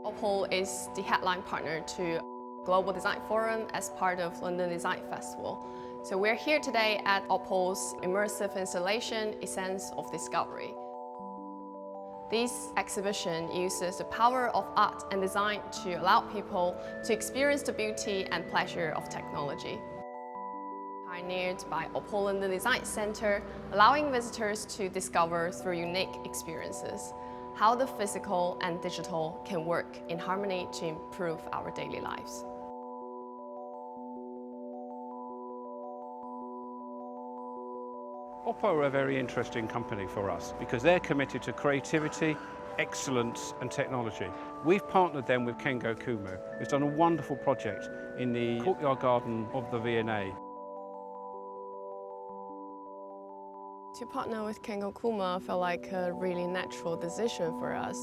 OPPO is the headline partner to Global Design Forum as part of London Design Festival. So we're here today at OPPO's immersive installation, Essence of Discovery. This exhibition uses the power of art and design to allow people to experience the beauty and pleasure of technology. Pioneered by OPPO London Design Centre, allowing visitors to discover through unique experiences how the physical and digital can work in harmony to improve our daily lives. OPPO are a very interesting company for us because they're committed to creativity, excellence and technology. We've partnered them with Kengo Kuma, who's done a wonderful project in the courtyard garden of the V&A. To partner with Kengo Kuma felt like a really natural decision for us.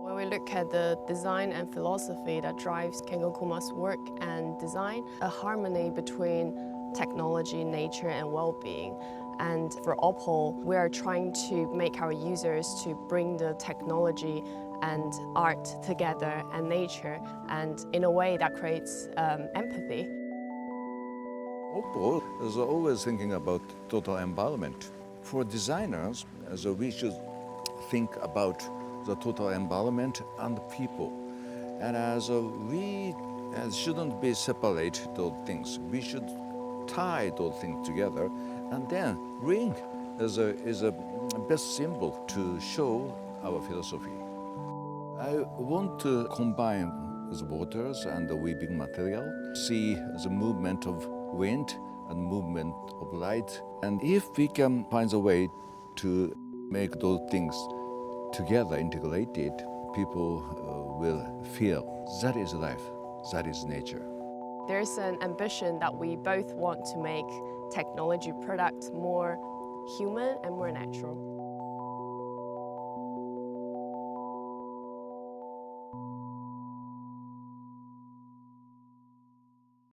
When we look at the design and philosophy that drives Kengo Kuma's work and design, a harmony between technology, nature and well-being. And for OPPO, we are trying to make our users to bring the technology and art together and nature, and in a way that creates empathy. OPPO is always thinking about total environment. For designers, we should think about the total environment and people. And we shouldn't be separate those things. We should tie those things together, and then ring is a best symbol to show our philosophy. I want to combine the waters and the weaving material, see the movement of wind and movement of light. And if we can find a way to make those things together, integrated, people will feel that is life, that is nature. There's an ambition that we both want to make technology products more human and more natural.